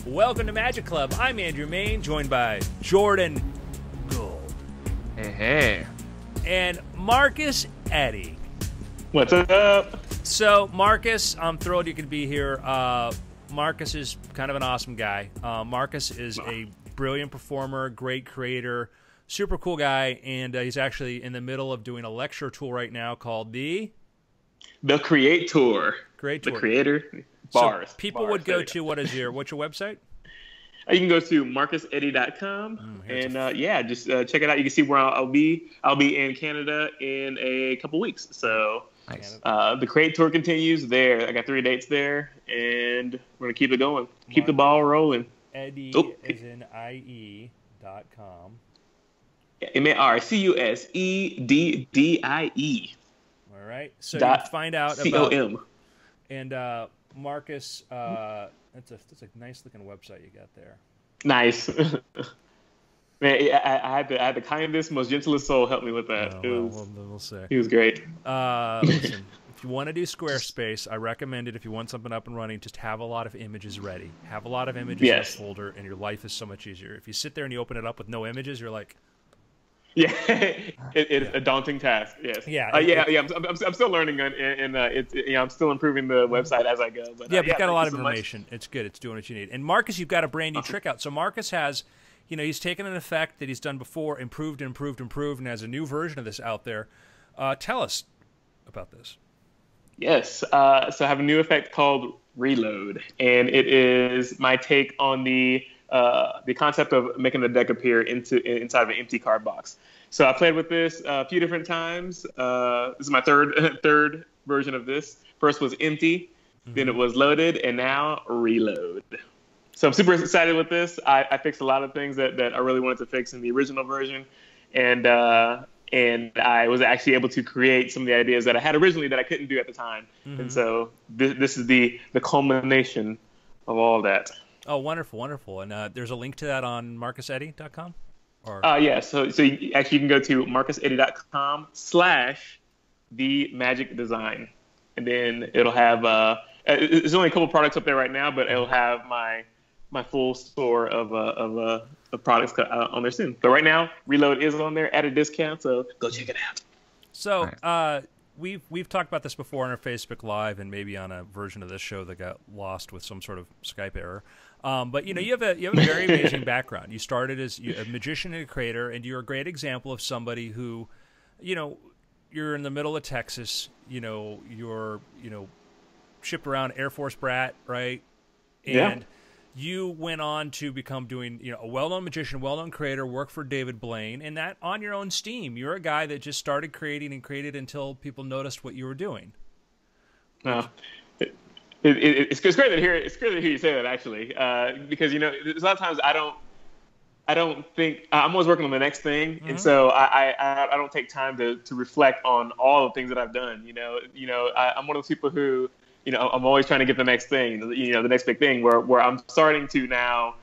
Welcome to Magic Club. I'm Andrew Main, joined by Jordan Gould. Hey. And Marcus Eddy. What's up? So, Marcus, I'm thrilled you could be here. Marcus is kind of an awesome guy. Marcus is a brilliant performer, great creator, super cool guy, and he's actually in the middle of doing a lecture tour right now called The Create Tour. Great Tour. The Creator. Bars. So people Bars. would go to, what's your website? You can go to marcuseddy.com and just check it out. You can see where I'll be. I'll be in Canada in a couple weeks. So Nice. The Create Tour continues there. I got 3 dates there, and we're going to keep it going. Keep the ball rolling. Eddy is in IE.com. MARCUSEDDIE. All right. So you can find out about... COM. And Marcus, that's a nice looking website you got there. Nice. Man, I had the kindest, most gentlest soul help me with that. We'll see. He was great. Listen, if you want to do Squarespace, I recommend it. If you want something up and running, just have a lot of images ready. Have a lot of images in a folder, and your life is so much easier. If you sit there and you open it up with no images, you're like... Yeah, it's a daunting task. Yes. Yeah. I'm still learning, and I'm still improving the website as I go. But but you've got a lot of information. It's good. It's doing what you need. And Marcus, you've got a brand new trick out. So Marcus has, he's taken an effect that he's done before, improved, and has a new version of this out there. Tell us about this. Yes. So I have a new effect called Reload, and it is my take on the concept of making the deck appear inside of an empty card box. So I played with this a few different times. This is my third version of this. First was empty, then it was loaded, and now reload. So I'm super excited with this. I fixed a lot of things that I really wanted to fix in the original version, and I was actually able to create some of the ideas that I had originally that I couldn't do at the time. And so this is the culmination of all that. Oh, wonderful, wonderful. And there's a link to that on marcuseddy.com? Yeah, so you actually can go to marcuseddy.com/themagicdesign. And then it'll have, there's only a couple products up there right now, but it'll have my full store of products on there soon. But right now, Reload is on there at a discount, so go check it out. So, We've talked about this before on our Facebook Live and maybe on a version of this show that got lost with some sort of Skype error. But you have a very amazing background. You started as a magician and a creator, and you're a great example of somebody who, you're in the middle of Texas. You're shipped around Air Force brat, right? And you went on to become a well-known magician, well-known creator, work for David Blaine, and that on your own steam. You're a guy that just started creating and created until people noticed what you were doing. It's great to hear. It's great to hear you say that, actually, because there's a lot of times I don't think I'm always working on the next thing, and so I don't take time to reflect on all the things that I've done. I'm one of those people who. I'm always trying to get the next thing, the next big thing, where I'm starting to now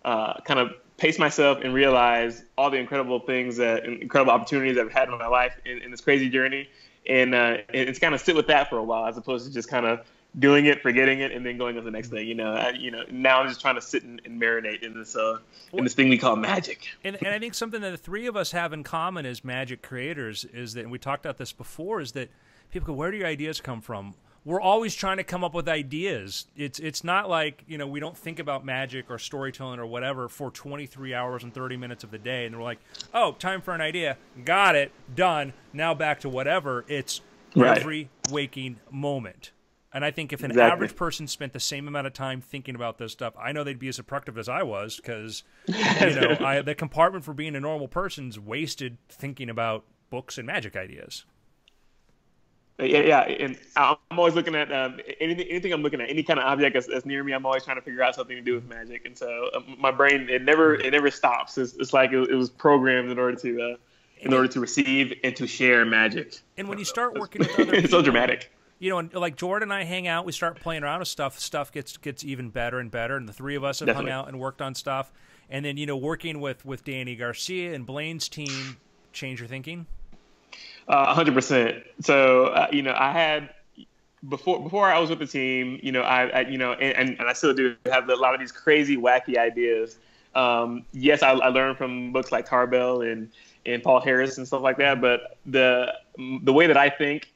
kind of pace myself and realize all the incredible things and incredible opportunities I've had in my life in this crazy journey. And it's kind of sit with that for a while, as opposed to just kind of doing it, forgetting it, and then going on to the next thing. Now I'm just trying to sit and marinate in this thing we call magic. And I think something that the three of us have in common as magic creators is that, and we talked about this before, is that people go, where do your ideas come from? We're always trying to come up with ideas. It's not like, we don't think about magic or storytelling or whatever for 23 hours and 30 minutes of the day. And we're like, oh, time for an idea. Got it. Done. Now back to whatever. It's every waking moment. And I think if an average person spent the same amount of time thinking about this stuff, I know they'd be as productive as I was, because, the compartment for being a normal person's wasted thinking about books and magic ideas. Yeah, and I'm always looking at anything I'm looking at, any kind of object that's near me. I'm always trying to figure out something to do with magic, and so my brain it never stops. It's like it was programmed in order to receive and to share magic. And when you start working with other people, it's so dramatic. And like Jordan and I hang out, we start playing around with stuff. Stuff gets even better and better, and the three of us have hung out and worked on stuff. And then working with Danny Garcia and Blaine's team, change your thinking. 100%. So I had before I was with the team, I and I still do have a lot of these crazy, wacky ideas. Yes, I learned from books like Tarbell and Paul Harris and stuff like that. But the way that I think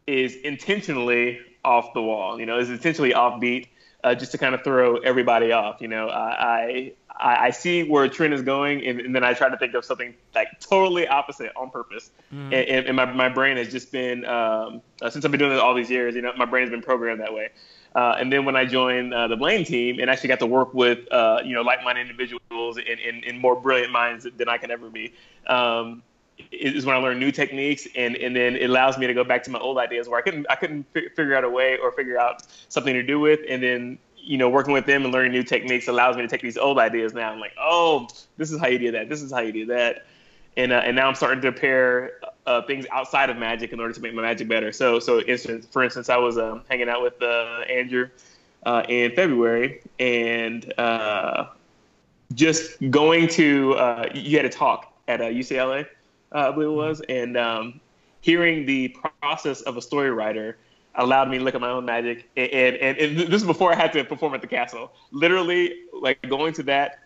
is intentionally off the wall. Is intentionally offbeat, just to kind of throw everybody off. I see where a trend is going, and then I try to think of something like totally opposite on purpose. And my brain has just been since I've been doing this all these years. My brain has been programmed that way. And then when I joined the Blaine team and actually got to work with like-minded individuals and more brilliant minds than I can ever be, is when I learned new techniques, and then it allows me to go back to my old ideas where I couldn't figure out a way or figure out something to do with, and then working with them and learning new techniques allows me to take these old ideas now. I'm like, oh, this is how you do that. This is how you do that, and now I'm starting to pair things outside of Magic in order to make my Magic better. So for instance, I was hanging out with Andrew in February, and just going to you had a talk at UCLA. I believe it was, and hearing the process of a story writer allowed me to look at my own Magic, and this is before I had to perform at the castle. Literally, like going to that,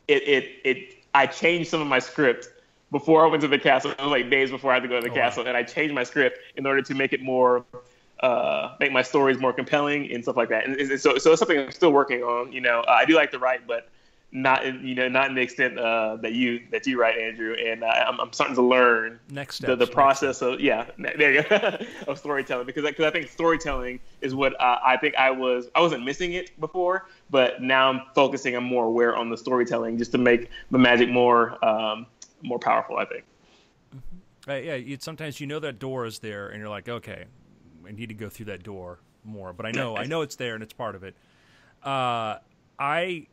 I changed some of my script before I went to the castle. It was like days before I had to go to the castle, and I changed my script in order to make it more, make my stories more compelling and stuff like that. And so it's something I'm still working on. I do like to write, but not in the extent that you write, Andrew, and I'm starting to learn the process of there you go of storytelling, because I think storytelling is what I think I wasn't missing it before, but now I'm focusing. I'm more aware on the storytelling just to make the Magic more powerful, I think. Yeah, sometimes that door is there, and you're like, okay, I need to go through that door more, but I know it's there and it's part of it. I'm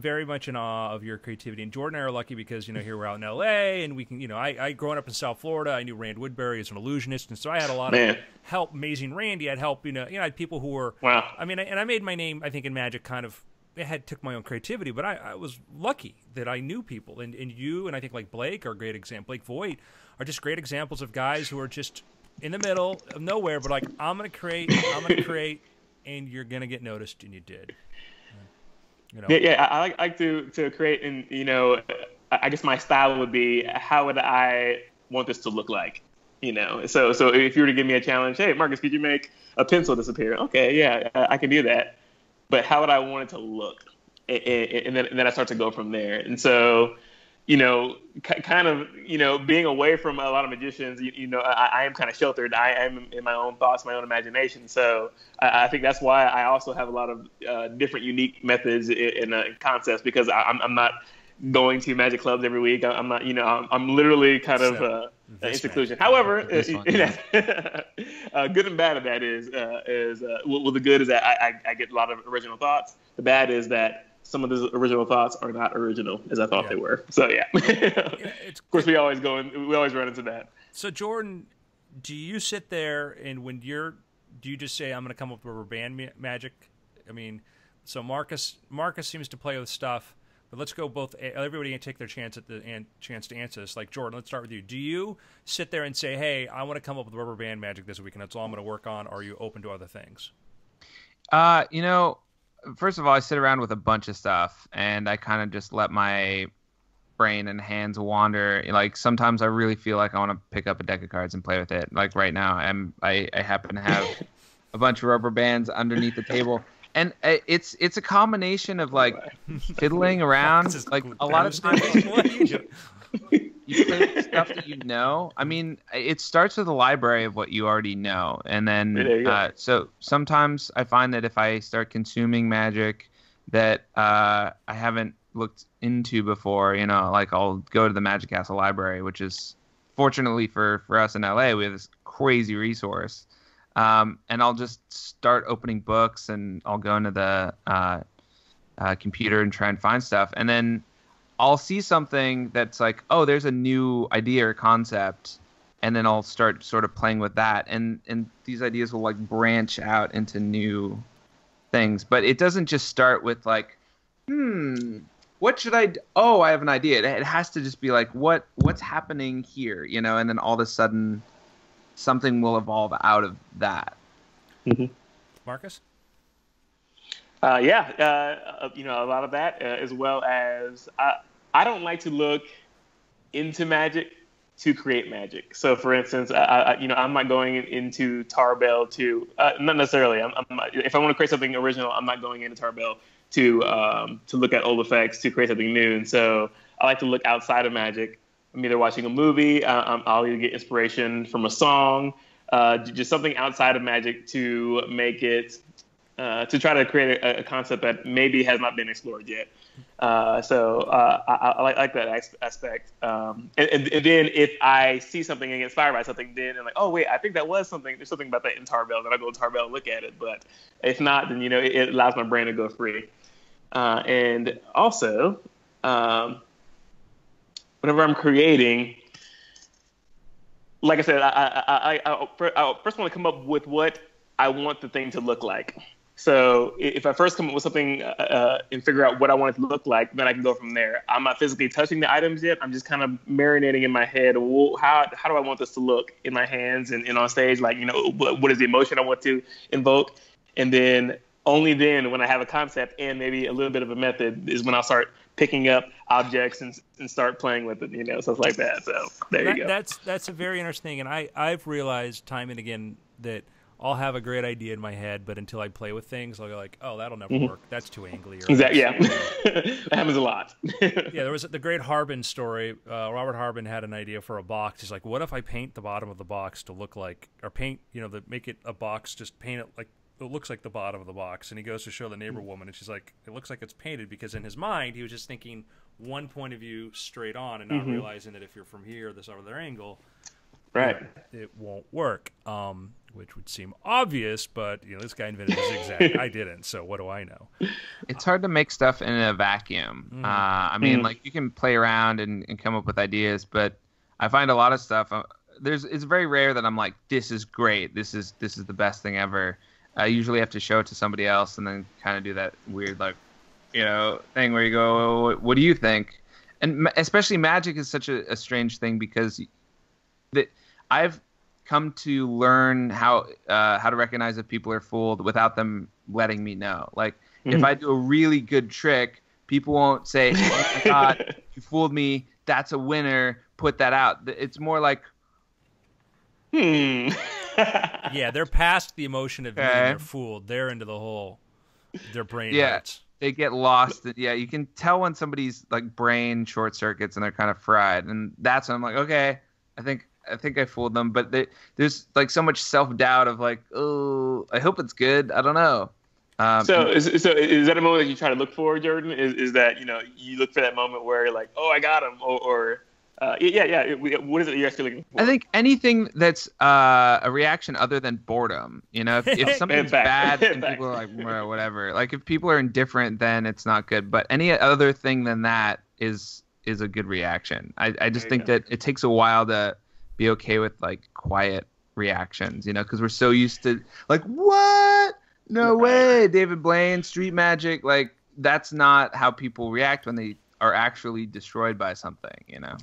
very much in awe of your creativity, and Jordan and I are lucky because here we're out in LA, and we can I growing up in South Florida, I knew Rand Woodbury as an illusionist, and so I had a lot of help. Amazing Randy, I had help. I had people who were I made my name, I think, in Magic kind of. Took my own creativity, but I was lucky that I knew people, and you and I think like Blake are a great example. Blake Voigt are just great examples of guys who are just in the middle of nowhere, but like I'm gonna create, and you're gonna get noticed, and you did. Yeah, I like to create, and I guess my style would be, how would I want this to look like? So if you were to give me a challenge, hey Marcus, could you make a pencil disappear? Okay, yeah, I can do that. But how would I want it to look? And then I start to go from there. And so, kind of, being away from a lot of magicians, I am kind of sheltered. I am in my own thoughts, my own imagination. So I think that's why I also have a lot of different unique methods and concepts, because I'm not going to Magic clubs every week. I'm not, I'm literally kind of in seclusion. However, good and bad of that is well, the good is that I get a lot of original thoughts. The bad is that some of those original thoughts are not original as I thought they were. So of course we always run into that. So Jordan, do you sit there and do you just say, I'm going to come up with rubber band magic? I mean, so Marcus seems to play with stuff. But let's go both. Everybody can take their chance chance to answer this. Like Jordan, let's start with you. Do you sit there and say, "Hey, I want to come up with rubber band magic this week, and that's all I'm going to work on"? Or are you open to other things? First of all, I sit around with a bunch of stuff, and I kind of just let my brain and hands wander. Like sometimes I really feel like I want to pick up a deck of cards and play with it. Like right now, I happen to have a bunch of rubber bands underneath the table. And it's a combination of like fiddling around, like a lot of times you play with stuff that you know. I mean, it starts with a library of what you already know, and then so sometimes I find that if I start consuming Magic that I haven't looked into before, like I'll go to the Magic Castle library, which is fortunately for us in LA, we have this crazy resource. And I'll just start opening books, and I'll go into the computer and try and find stuff. And then I'll see something that's like, oh, there's a new idea or concept. And then I'll start sort of playing with that. And these ideas will like branch out into new things. But it doesn't just start with like, what should I do? Oh, I have an idea. It has to just be like, what's happening here, And then all of a sudden something will evolve out of that. Marcus? A lot of that, as well as I don't like to look into magic to create magic. So, for instance, I'm not going into Tarbell to not necessarily. If I want to create something original, I'm not going into Tarbell to look at old effects to create something new. And so, I like to look outside of magic. I'm either watching a movie, I'll either get inspiration from a song, just something outside of magic to make it. To try to create a concept that maybe has not been explored yet. I like that aspect. And then if I see something and get inspired by something, then I'm like, oh, wait, I think that was something. There's something about that in Tarbell. Then I go to Tarbell and look at it. But if not, then, it allows my brain to go free. And also, whenever I'm creating, like I said, I first want to come up with what I want the thing to look like. So if I first come up with something and figure out what I want it to look like, then I can go from there. I'm not physically touching the items yet. I'm just kind of marinating in my head. Well, how do I want this to look in my hands and on stage? Like, what is the emotion I want to invoke? And then only then, when I have a concept and maybe a little bit of a method, is when I'll start picking up objects and start playing with it, stuff like that. So there you go. That's a very interesting. And I've realized time and again that I'll have a great idea in my head, but until I play with things, I'll go like, "Oh, that'll never work. That's too angly." Exactly. Yeah, that happens a lot. Yeah, there was the great Harbin story. Robert Harbin had an idea for a box. He's like, "What if I paint the bottom of the box to look like, or paint, make it a box, just paint it like it looks like the bottom of the box?" And he goes to show the neighbor woman, and she's like, "It looks like it's painted," because in his mind, he was just thinking one point of view straight on, and not realizing that if you're from here, this other angle, right, it won't work. Which would seem obvious, but this guy invented a zigzag. I didn't, so what do I know? It's hard to make stuff in a vacuum. I mean, like, you can play around and come up with ideas, but I find a lot of stuff. It's very rare that I'm like, this is great. This is the best thing ever. I usually have to show it to somebody else and then kind of do that weird thing where you go, what do you think? And especially magic is such a strange thing because I've come to learn how to recognize if people are fooled without them letting me know. Like, if I do a really good trick, people won't say, "Oh my God, you fooled me. That's a winner. Put that out." It's more like, Yeah, they're past the emotion of being they're fooled. They're into the whole, their brain hurts. They get lost. Yeah, you can tell when somebody's like brain short circuits and they're kind of fried. And that's when I'm like, okay, I think I fooled them, but there's like so much self-doubt of like, oh, I hope it's good. I don't know. So is that a moment that you try to look for, Jordan? Is that, you look for that moment where you're like, oh, I got him, or what is it you're actually looking for? I think anything that's a reaction other than boredom. If something's bad and people are like, well, whatever. Like, if people are indifferent, then it's not good. But any other thing than that is a good reaction. I just think that it takes a while to be okay with like quiet reactions, because we're so used to like, what? No way, David Blaine, street magic. Like, that's not how people react when they are actually destroyed by something, I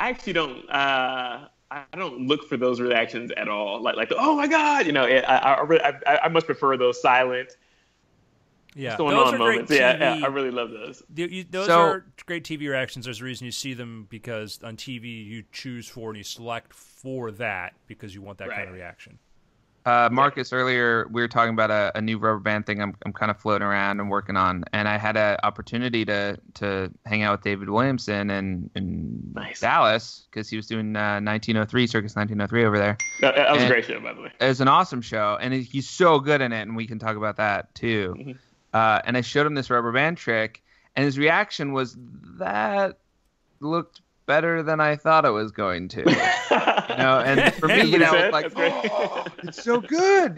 actually don't. I don't look for those reactions at all. Like oh my God, I much prefer those silent. Yeah, going those on are moments. Great TV. Yeah, I really love those. Those are great TV reactions. There's a reason you see them, because on TV you choose for and you select for that because you want that kind of reaction. Marcus, earlier we were talking about a new rubber band thing I'm kind of floating around and working on, and I had an opportunity to hang out with David Williamson in Dallas because he was doing 1903 Circus 1903 over there. That was a great show, by the way. It was an awesome show, and he's so good in it, and we can talk about that too. And I showed him this rubber band trick, and his reaction was, that looked better than I thought it was going to. And for me, it's like, oh, it's so good,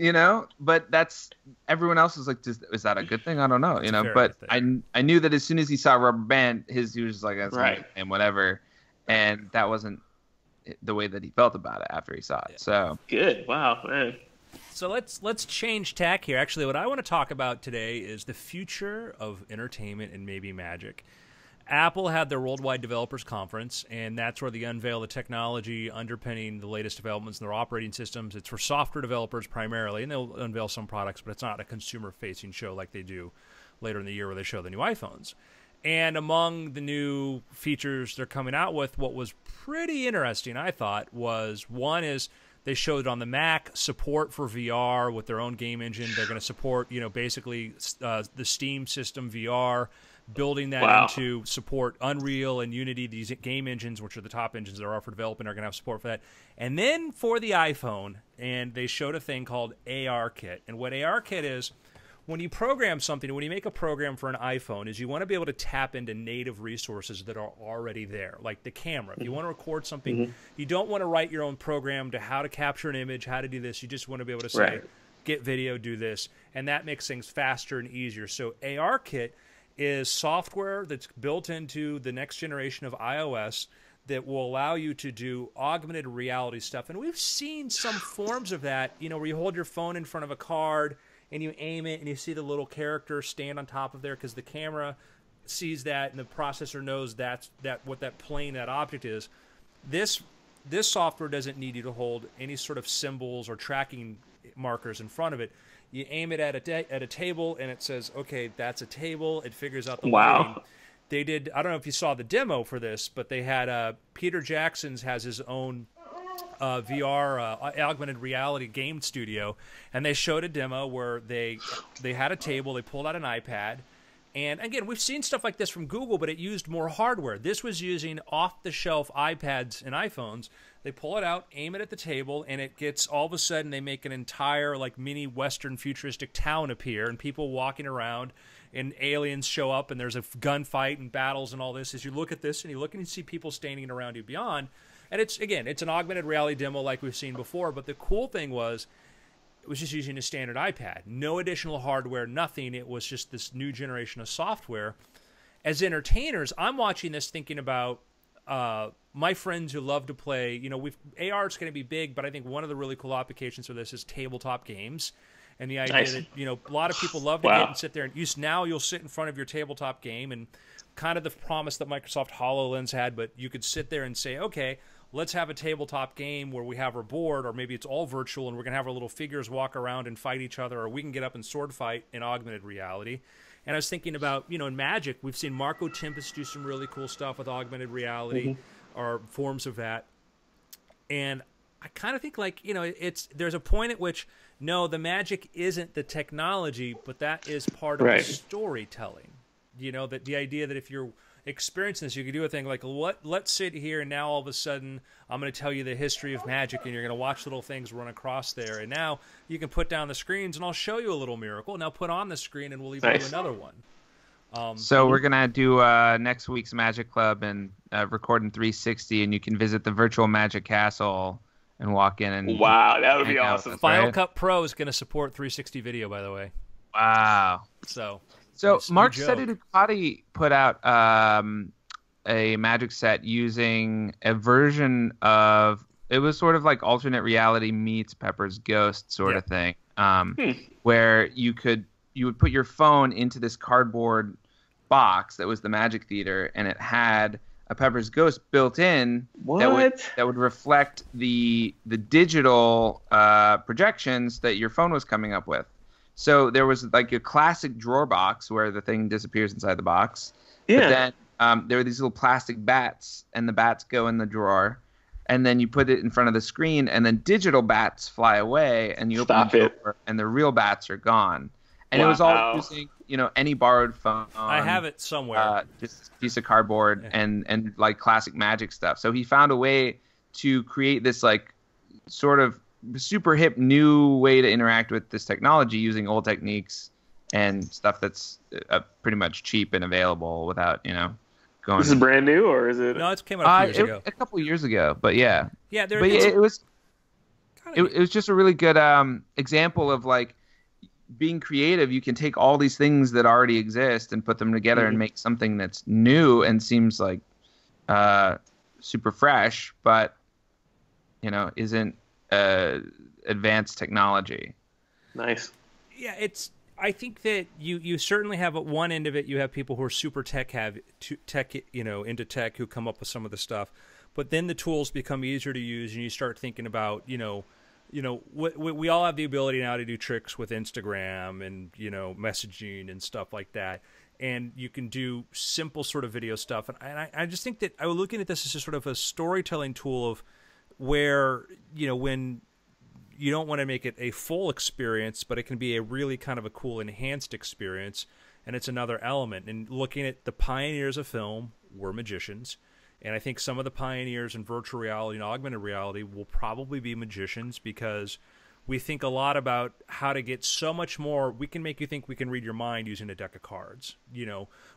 But that's, everyone else is like, is that a good thing? I don't know, But I knew that as soon as he saw rubber band, he was just like, that's right, and whatever. And that wasn't the way that he felt about it after he saw it. So good. Wow, man. So let's change tack here. Actually, what I want to talk about today is the future of entertainment and maybe magic. Apple had their Worldwide Developers Conference, and that's where they unveil the technology underpinning the latest developments in their operating systems. It's for software developers primarily, and they'll unveil some products, but it's not a consumer-facing show like they do later in the year where they show the new iPhones. And among the new features they're coming out with, what was pretty interesting, I thought, was one is they showed on the Mac support for VR with their own game engine. They're going to support, basically the Steam system VR, building that into support Unreal and Unity, these game engines, which are the top engines that are for development, are going to have support for that. And then for the iPhone, and they showed a thing called ARKit. And what ARKit is, when you program something, when you make a program for an iPhone, is you want to be able to tap into native resources that are already there, like the camera. If you want to record something, you don't want to write your own program to how to capture an image, how to do this. You just want to be able to say, get video, do this. And that makes things faster and easier. So ARKit is software that's built into the next generation of iOS that will allow you to do augmented reality stuff. And we've seen some forms of that, where you hold your phone in front of a card and you aim it and you see the little character stand on top of there because the camera sees that and the processor knows what that plane, that object is. This software doesn't need you to hold any sort of symbols or tracking markers in front of it. You aim it at a table and it says, okay, that's a table. It figures out the lighting. They did, I don't know if you saw the demo for this, but they had Peter Jackson's has his own VR augmented reality game studio, and they showed a demo where they had a table, they pulled out an iPad, and again, we've seen stuff like this from Google, but it used more hardware. This was using off-the-shelf iPads and iPhones. They pull it out, aim it at the table, and it gets, all of a sudden, they make an entire like mini Western futuristic town appear, and people walking around, and aliens show up, and there's a gunfight and battles and all this. As you look at this, and you look and you see people standing around you beyond. And it's an augmented reality demo like we've seen before, but the cool thing was it was just using a standard iPad. No additional hardware, nothing. It was just this new generation of software. As entertainers, I'm watching this thinking about my friends who love to play. AR is going to be big, but I think one of the really cool applications for this is tabletop games. And the idea that, a lot of people love to get and sit there and now you'll sit in front of your tabletop game, and kind of the promise that Microsoft HoloLens had, but you could sit there and say, okay, let's have a tabletop game where we have our board, or maybe it's all virtual and we're going to have our little figures walk around and fight each other, or we can get up and sword fight in augmented reality. And I was thinking about, in Magic, we've seen Marco Tempest do some really cool stuff with augmented reality or forms of that. And I kind of think there's a point at which, no, the Magic isn't the technology, but that is part of the storytelling. That the idea that if you're experiencing this, you could do a thing like, let's sit here, and now all of a sudden I'm going to tell you the history of Magic, and you're going to watch little things run across there, and now you can put down the screens and I'll show you a little miracle. Now put on the screen and we'll even do another one. So we're going to do next week's Magic Club and record in 360, and you can visit the virtual Magic Castle and walk in and that would be awesome. Final Cut Pro is going to support 360 video, by the way. Wow. So Mark Ducati put out a Magic set using a version of, it was sort of like alternate reality meets Pepper's Ghost sort of thing, where you would put your phone into this cardboard box that was the Magic Theater, and it had a Pepper's Ghost built in that would reflect the digital projections that your phone was coming up with. So there was like a classic drawer box where the thing disappears inside the box. Yeah. But then there were these little plastic bats, and the bats go in the drawer. And then you put it in front of the screen, and then digital bats fly away, and you open the drawer, and the real bats are gone. And it was all using, any borrowed phone. I have it somewhere. Just a piece of cardboard and like classic Magic stuff. So he found a way to create this like sort of super hip new way to interact with this technology using old techniques and stuff that's pretty much cheap and available without going. This is brand new, or is it? No, it came out a couple of years ago, but yeah. It was just a really good example of like being creative. You can take all these things that already exist and put them together and make something that's new and seems like super fresh, but isn't advanced technology. Nice. Yeah, I think that you certainly have at one end of it, you have people who are super into tech who come up with some of the stuff, but then the tools become easier to use, and you start thinking about we all have the ability now to do tricks with Instagram and messaging and stuff like that, and you can do simple sort of video stuff, and I just think that I was looking at this as just sort of a storytelling tool of where when you don't want to make it a full experience, but it can be a really kind of a cool enhanced experience, and it's another element. And looking at the pioneers of film were magicians, and I think some of the pioneers in virtual reality and augmented reality will probably be magicians, because we think a lot about how to get so much more. We can make you think we can read your mind using a deck of cards.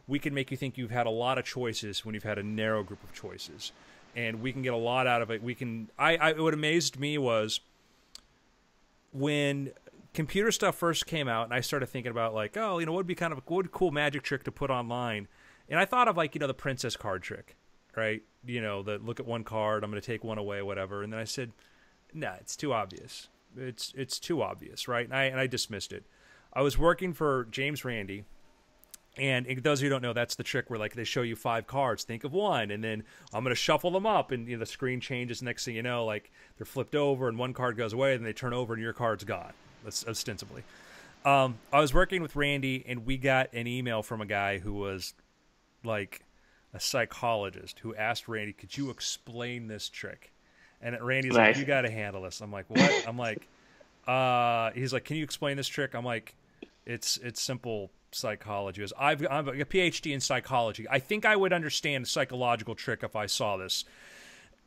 We can make you think you've had a lot of choices when you've had a narrow group of choices, and we can get a lot out of it. What amazed me was when computer stuff first came out, and I started thinking about like, what would be kind of a cool magic trick to put online, and I thought of like the princess card trick, right? The look at one card, I'm going to take one away, whatever, and then I said, nah, it's too obvious. It's too obvious, right? And I dismissed it. I was working for James Randi. And those of you who don't know, that's the trick where like they show you 5 cards, think of one, and then I'm going to shuffle them up, and the screen changes. Next thing you know, like they're flipped over, and one card goes away, and they turn over, and your card's gone. That's ostensibly. I was working with Randy, and we got an email from a guy who was like a psychologist who asked Randy, "Could you explain this trick?" And Randy's like, "You got to handle this." I'm like, "What?" I'm like, he's like, "Can you explain this trick?" I'm like, "It's simple." Psychology is I'm a PhD in psychology. I think I would understand a psychological trick if I saw this.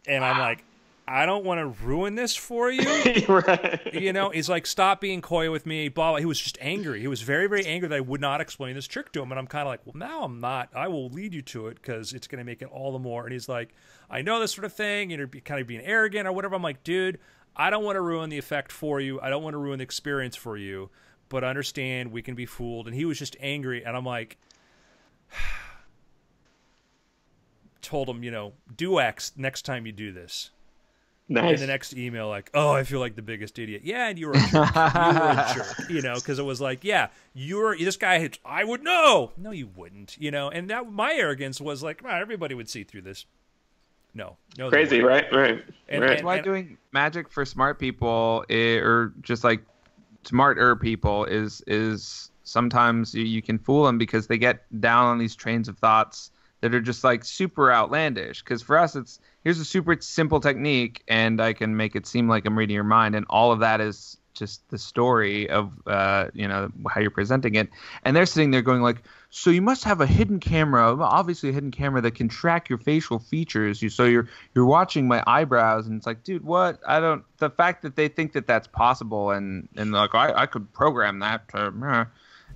And I'm like, I don't want to ruin this for you. Right. He's like, stop being coy with me. Blah. He was just angry. He was very, very angry that I would not explain this trick to him. And I'm kind of like, well, now I'm not. I will lead you to it because it's going to make it all the more. And he's like, I know this sort of thing. You're kind of being arrogant or whatever. I'm like, dude, I don't want to ruin the effect for you. I don't want to ruin the experience for you. But understand, we can be fooled. And he was just angry, and I'm like, told him, do X next time you do this. Nice. And the next email, like, oh, I feel like the biggest idiot. Yeah, and you were a jerk. You were a jerk, because it was like, yeah, this guy, I would know. No, you wouldn't, And that my arrogance was like, well, everybody would see through this. No. Crazy, right? And that's why doing magic for smart people, or just like smarter people is sometimes you can fool them because they get down on these trains of thoughts that are just like super outlandish. Because for us, here's a super simple technique, and I can make it seem like I'm reading your mind, and all of that is just the story of how you're presenting it. And they're sitting there going like, so you must have a hidden camera, obviously a hidden camera that can track your facial features. So you're watching my eyebrows, and it's like, dude, what? The fact that they think that that's possible, and like I could program that to,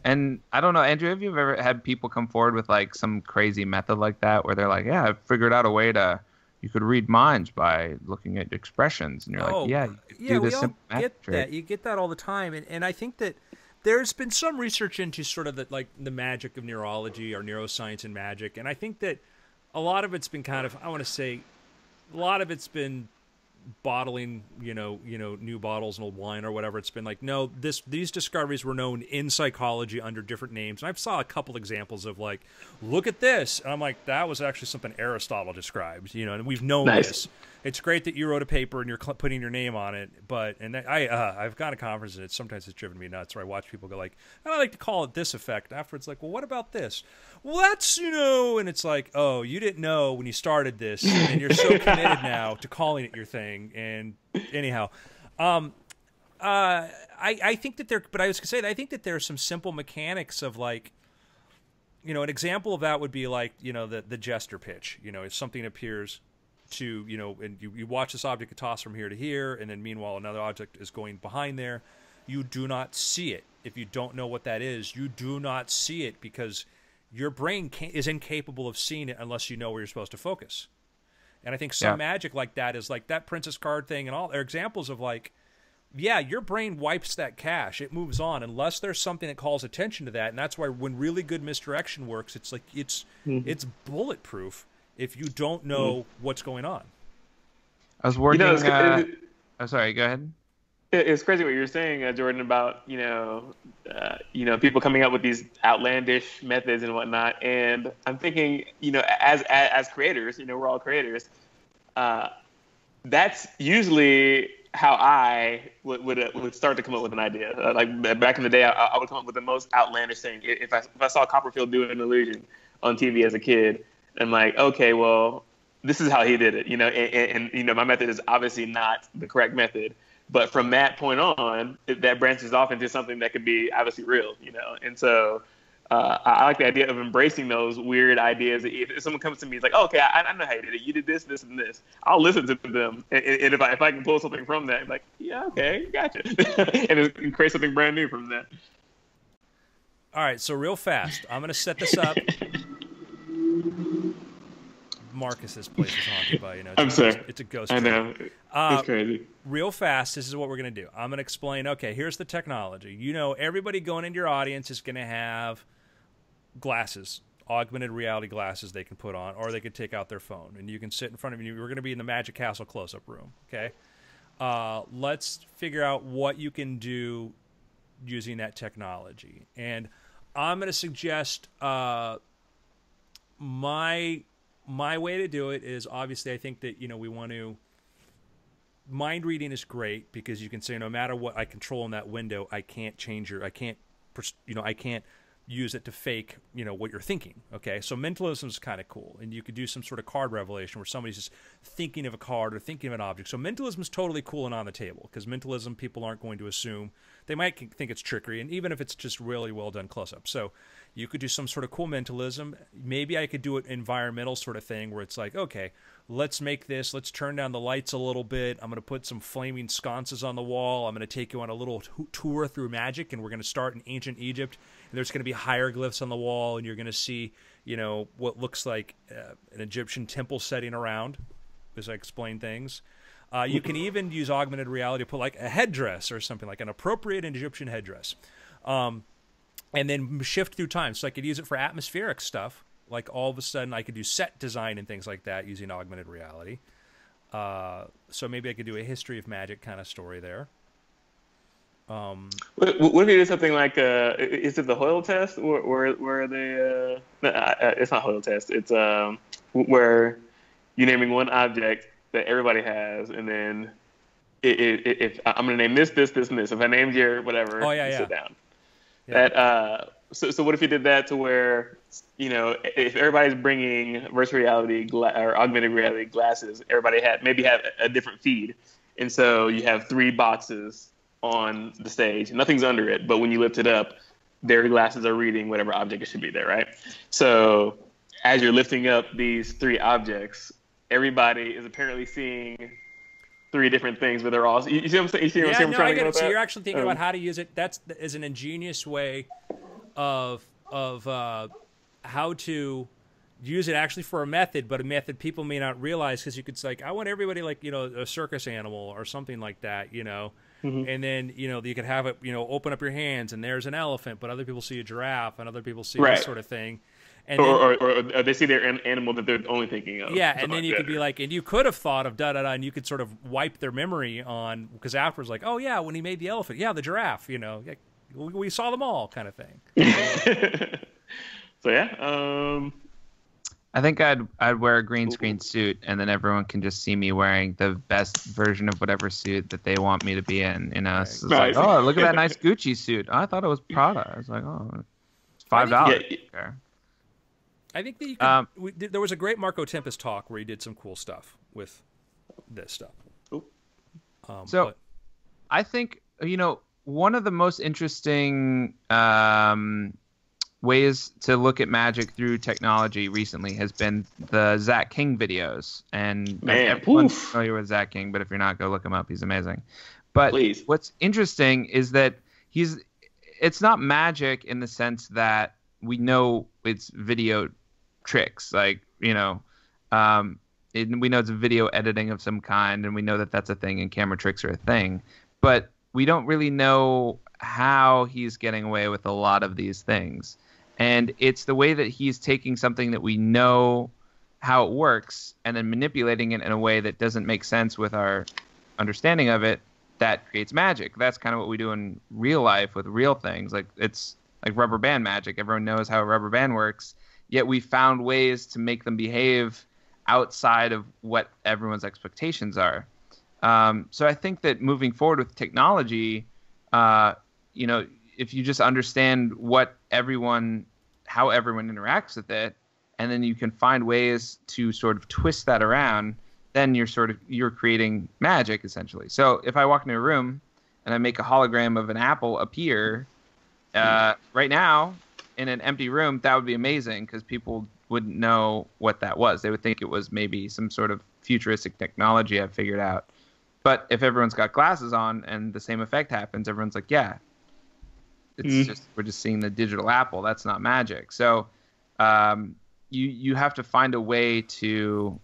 and I don't know, Andrew, have you ever had people come forward with like some crazy method like that where they're like, yeah, I figured out a way you could read minds by looking at expressions, and you're like, yeah, we all get that. You get that all the time, and I think that there's been some research into sort of the magic of neurology or neuroscience and magic, and I think that a lot of it's been kind of, I want to say, a lot of it's been bottling, new bottles and old wine or whatever. It's been like, no, these discoveries were known in psychology under different names. And I've saw a couple examples of like, look at this. And I'm like, that was actually something Aristotle described, and we've known this. It's great that you wrote a paper and you're putting your name on it. I've gone to conferences, and sometimes it's driven me nuts where I watch people go like, I like to call it this effect. Afterwards, like, well, what about this? Well, that's, and it's like, oh, you didn't know when you started this, and you're so committed now to calling it your thing. And anyhow, I think that but I was going to say that I think that there are some simple mechanics of like, an example of that would be like, the jester pitch, if something appears to, and you watch this object get tossed from here to here, and then meanwhile another object is going behind there. You do not see it. If you don't know what that is, you do not see it because your brain is incapable of seeing it unless you know where you're supposed to focus. And I think some magic like that is like that princess card thing and all. They're examples of like, yeah, your brain wipes that cache. It moves on unless there's something that calls attention to that. And that's why when really good misdirection works, it's like it's bulletproof if you don't know what's going on. I was working. Oh, sorry. Go ahead. It's crazy what you're saying, Jordan, about people coming up with these outlandish methods and whatnot. And I'm thinking, as creators, we're all creators. That's usually how I would start to come up with an idea. Like back in the day, I would come up with the most outlandish thing. If I saw Copperfield do an illusion on TV as a kid, I'm like, okay, well, this is how he did it, and my method is obviously not the correct method. But from that point on, that branches off into something that could be obviously real, And so I like the idea of embracing those weird ideas. If someone comes to me, it's like, oh, okay, I know how you did it. You did this, this, and this. I'll listen to them. And if I can pull something from that, I'm like, yeah, okay, gotcha. and create something brand new from that. All right, so real fast, I'm going to set this up. Marcus's place is haunted by, I'm sorry. It's a ghost. I know. It's crazy. Real fast, this is what we're going to do. I'm going to explain, okay, here's the technology. Everybody going into your audience is going to have glasses, augmented reality glasses they can put on, or they could take out their phone, and you can sit in front of you. We're going to be in the Magic Castle close-up room, okay? Let's figure out what you can do using that technology. And I'm going to suggest my way to do it is, obviously, I think that, we want to... Mind reading is great because you can say, no matter what I control in that window, I can't change I can't use it to fake, what you're thinking. Okay, so mentalism is kind of cool, and you could do some sort of card revelation where somebody's just thinking of a card or thinking of an object. So mentalism is totally cool and on the table because mentalism, people aren't going to assume. They might think it's trickery, and even if it's just really well done close up. So you could do some sort of cool mentalism. Maybe I could do it environmental sort of thing where it's like, okay, let's make this, let's turn down the lights a little bit. I'm going to put some flaming sconces on the wall. I'm going to take you on a little tour through magic, and we're going to start in ancient Egypt. And there's going to be hieroglyphs on the wall, and you're going to see, what looks like an Egyptian temple setting around as I explain things. You can even use augmented reality to put like a headdress or something, like an appropriate Egyptian headdress. And then shift through time. So I could use it for atmospheric stuff. Like all of a sudden I could do set design and things like that using augmented reality. So maybe I could do a history of magic kind of story there. What if you did something like, is it the Hoyle test? Where they, it's not Hoyle test. It's where you're naming one object that everybody has, and then if I'm going to name this, this, this, and this. If I named your whatever, sit down. Yeah. That so what if you did that to where, if everybody's bringing virtual reality or augmented reality glasses, everybody maybe have a different feed, and so you have 3 boxes on the stage. Nothing's under it, but when you lift it up, their glasses are reading whatever object it should be there, right? So as you're lifting up these 3 objects, everybody is apparently seeing 3 different things, but they're all. You see what I'm saying? You see what I'm trying to get at? So you're actually thinking about how to use it. That is an ingenious way of how to use it actually for a method, but a method people may not realize, because you could say, like, I want everybody like, a circus animal or something like that, Mm-hmm. And then, you could have it, open up your hands and there's an elephant, but other people see a giraffe and other people see this sort of thing. And or they see their animal that they're only thinking of. Yeah, and then you could be like, and you could have thought of da-da-da, and you could sort of wipe their memory on, because afterwards, like, oh, yeah, when he made the elephant, yeah, the giraffe, we saw them all kind of thing. So, yeah. I think I'd wear a green screen suit, and then everyone can just see me wearing the best version of whatever suit that they want me to be in. So it's like, oh, look at that nice Gucci suit. Oh, I thought it was Prada. I was like, oh, it's $5. I think that you could, there was a great Marco Tempest talk where he did some cool stuff with this stuff. I think, one of the most interesting ways to look at magic through technology recently has been the Zach King videos. And everyone's familiar with Zach King, but if you're not, go look him up. He's amazing. But what's interesting is that it's not magic in the sense that we know it's video tricks. Like, we know it's video editing of some kind, and we know that that's a thing, and camera tricks are a thing. But we don't really know how he's getting away with a lot of these things. And it's the way that he's taking something that we know how it works and then manipulating it in a way that doesn't make sense with our understanding of it, that creates magic. That's kind of what we do in real life with real things. Like it's like rubber band magic. Everyone knows how a rubber band works, yet we found ways to make them behave outside of what everyone's expectations are. So I think that moving forward with technology, you know, if you just understand how everyone interacts with it, and then you can find ways to sort of twist that around, then you're creating magic essentially. So if I walk into a room and I make a hologram of an apple appear, right now in an empty room, that would be amazing because people wouldn't know what that was. They would think it was maybe some sort of futuristic technology I've figured out. But if everyone's got glasses on and the same effect happens, everyone's like, yeah, we're just seeing the digital apple. That's not magic. So you have to find a way to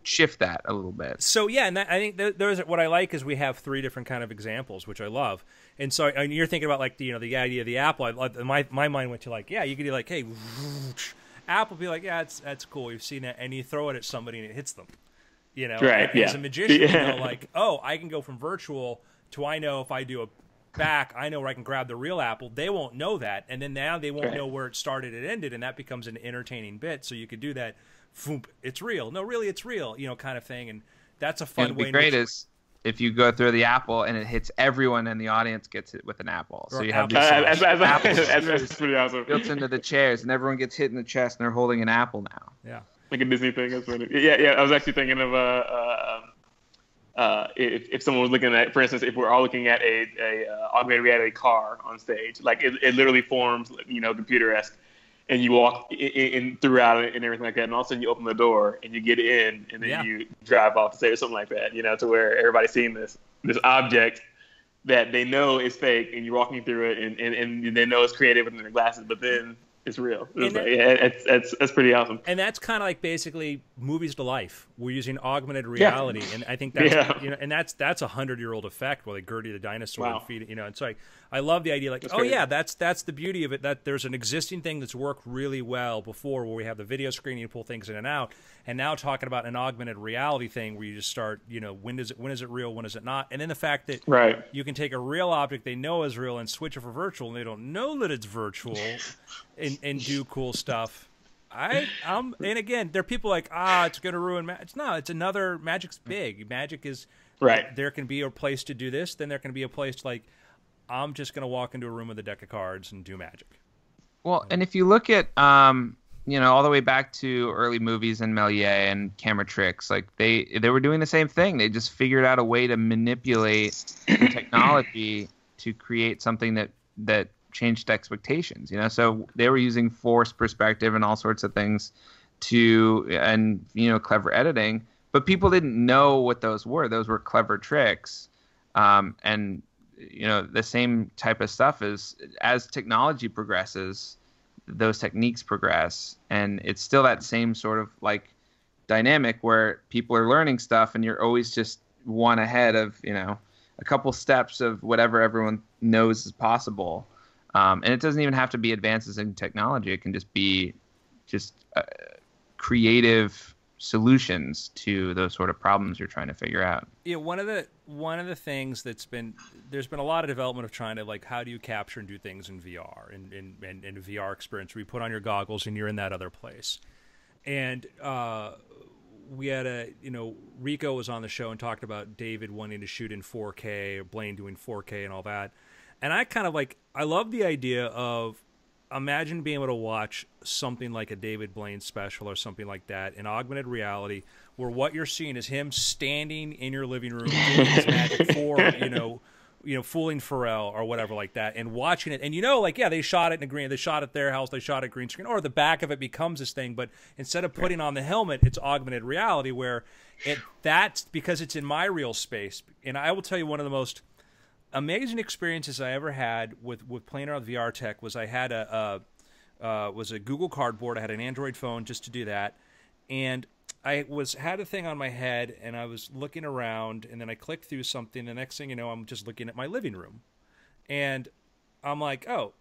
shift that a little bit. So yeah, and I think there's what I like is we have 3 different kind of examples, which I love. And so and you're thinking about like the idea of the apple. My mind went to like, yeah, you could be like, hey, apple, be like, yeah, that's cool. We've seen it, and you throw it at somebody and it hits them. You know, right? And as a magician, you know, like, oh, I can go from virtual to I know if I do a back, I know where I can grab the real apple. They won't know that, and then now they won't know where it started and ended, and that becomes an entertaining bit. So you could do that. Foomp, it's real. No, really, it's real. You know, kind of thing, and that's a fun way. What'd be great is if you go through the apple and it hits everyone, and the audience gets hit with an apple. So you have these that's pretty awesome. Built into the chairs, and everyone gets hit in the chest, and they're holding an apple now. Yeah. Like a Disney thing. That's funny. Yeah. I was actually thinking of if someone was looking at, for instance, if we're all looking at a augmented reality car on stage, like it literally forms, you know, computer-esque, and you walk in throughout it and everything like that, and all of a sudden you open the door and you get in, and then you drive off the stage or something like that, you know, to where everybody's seeing this object that they know is fake, and you're walking through it, and they know it's created within their glasses, but then it's real. That's pretty awesome. And that's kind of like basically movies to life. We're using augmented reality, and I think that's you know, and that's a 100-year-old effect where they Gertie the dinosaur and feed it. You know, and so I love the idea. Like, that's crazy. Yeah, that's the beauty of it. That there's an existing thing that's worked really well before, where we have the video screen, you pull things in and out, and now talking about an augmented reality thing where you just start, you know, when is it real, when is it not, and then the fact that you can take a real object they know is real and switch it for virtual, and they don't know that it's virtual. And do cool stuff. And again, there are people like, it's going to ruin magic. No, it's another, magic's big. Magic is, there can be a place to do this, then there can be a place like, I'm just going to walk into a room with a deck of cards and do magic. Well, and if you look at, you know, all the way back to early movies and Méliès and camera tricks, like they were doing the same thing. They just figured out a way to manipulate the technology to create something that changed expectations, you know. So they were using forced perspective and all sorts of things and you know, clever editing, but people didn't know what those were. Those were clever tricks. And you know, the same type of stuff is, as technology progresses, those techniques progress, and it's still that same sort of like dynamic where people are learning stuff and you're always just one ahead of, you know, a couple steps of whatever everyone knows is possible. And it doesn't even have to be advances in technology. It can just be creative solutions to those sort of problems you're trying to figure out. Yeah, one of the things there's been a lot of development of trying to, like, how do you capture and do things in VR and a VR experience where you put on your goggles and you're in that other place. And we had Rico was on the show and talked about David wanting to shoot in 4K, or Blaine doing 4K and all that. And I love the idea of, imagine being able to watch something like a David Blaine special or something like that in augmented reality, where what you're seeing is him standing in your living room doing his magic for, fooling Pharrell or whatever like that, and watching it. And they shot it in they shot at their house, they shot at green screen, or the back of it becomes this thing. But instead of putting on the helmet, it's augmented reality, where that's because it's in my real space. And I will tell you, one of the most amazing experiences I ever had with playing around with VR tech was I had a Google Cardboard. I had an Android phone just to do that, and I had a thing on my head, and I was looking around, and then I clicked through something. The next thing you know, I'm just looking at my living room, and I'm like, oh,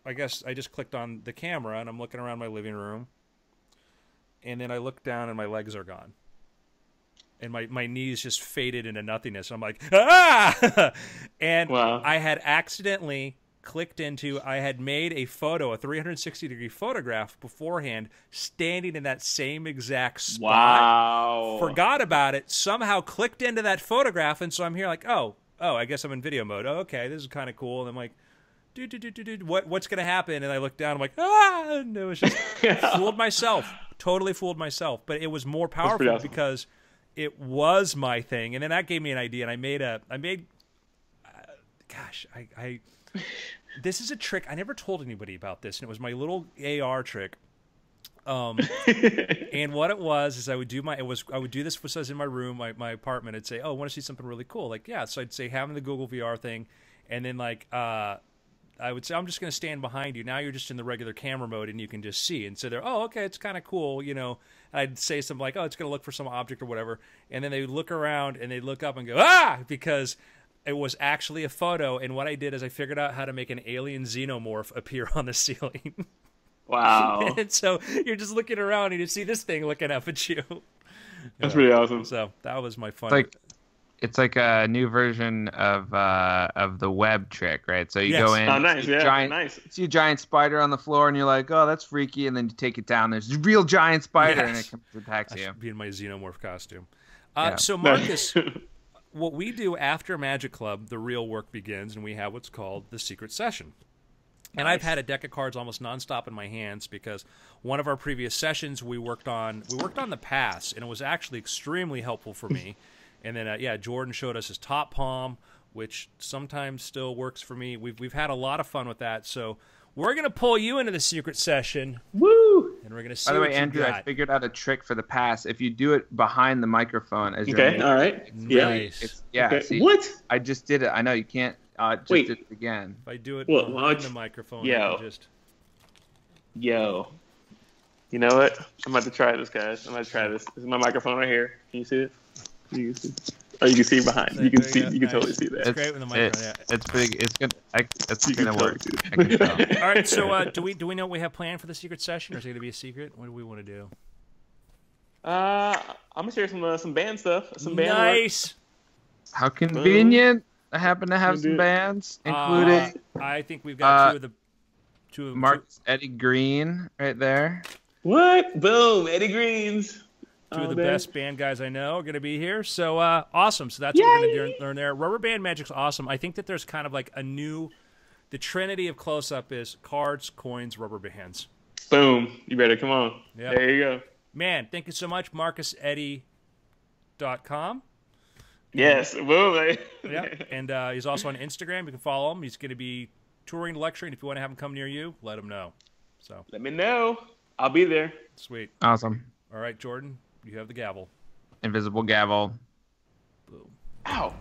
I guess I just clicked on the camera, and I'm looking around my living room, and then I look down, and my legs are gone. and my knees just faded into nothingness. I'm like, ah! And Wow. I had accidentally clicked into, I had made a photo, a 360-degree photograph beforehand, standing in that same exact spot. Wow. Forgot about it, somehow clicked into that photograph, and so I'm here like, oh, I guess I'm in video mode. Oh, okay, this is kind of cool. And I'm like, what's going to happen? And I looked down, I'm like, ah! And it was just fooled myself. Totally fooled myself. But it was more powerful awesome. because it was my thing. And then that gave me an idea, and this is a trick. I never told anybody about this, and it was my little AR trick. And what it was is I would do this when I was in my room, my apartment. I'd say, oh, I want to see something really cool. Like, yeah. So I'd say, having the Google VR thing. And then like, I would say, I'm just going to stand behind you. Now you're just in the regular camera mode and you can just see. And so they're, oh, okay, it's kind of cool. You know, I'd say something like, oh, it's going to look for some object or whatever. And then they would look around and they'd look up and go, ah, because it was actually a photo. And what I did is I figured out how to make an alien xenomorph appear on the ceiling. Wow. And so you're just looking around and you see this thing looking up at you. That's pretty awesome. So that was my fun. It's like a new version of the web trick, right? So you go in, oh, nice, yeah, nice. See a giant spider on the floor, and you're like, oh, that's freaky, and then you take it down. There's a real giant spider, and it comes and attacks you. Be in my xenomorph costume. Yeah. So Marcus, what we do after Magic Club, the real work begins, and we have what's called the secret session. And I've had a deck of cards almost nonstop in my hands because one of our previous sessions we worked on the pass, and it was actually extremely helpful for me. And then Jordan showed us his top palm, which sometimes still works for me. We've had a lot of fun with that. So we're gonna pull you into the secret session. Woo! And we're gonna see. By the what way, you Andrew, got. I figured out a trick for the pass. If you do it behind the microphone as Okay, you're all right. Nice. Okay. See, What? I just did it. I know you can't. Wait. Did it again. If I do it Well, behind the microphone, yo. I can just. Yo. You know what? I'm about to try this, guys. I'm about to try this. This is my microphone right here. Can you see it? You can see. Oh, you can see behind. You can see. You can totally see that. It's great with the microphone. Yeah. It's big. It's good. It's You can gonna totally work. see I can tell. it. All right. So do we know what we have planned for the secret session, or is it gonna be a secret? What do we want to do? I'm gonna share some band stuff. Some band work. Nice. How convenient! I happen to have some bands, including I think we've got two of Marcus Eddie Green right there. What? Boom! Eddie Greens. Two of the best band guys I know are going to be here. So awesome. So that's what we're going to learn there. Rubber Band Magic's awesome. I think that there's kind of like the trinity of close-up is cards, coins, rubber bands. Boom. You better come on. Yep. There you go. Man, thank you so much. MarcusEddie.com. Yes. Boom. Yeah. And he's also on Instagram. You can follow him. He's going to be touring, lecturing. If you want to have him come near you, let him know. So Let me know. I'll be there. sweet. Awesome. All right, Jordan, you have the gavel. Invisible gavel. Boom. Ow.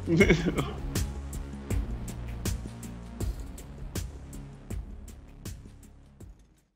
Sorry.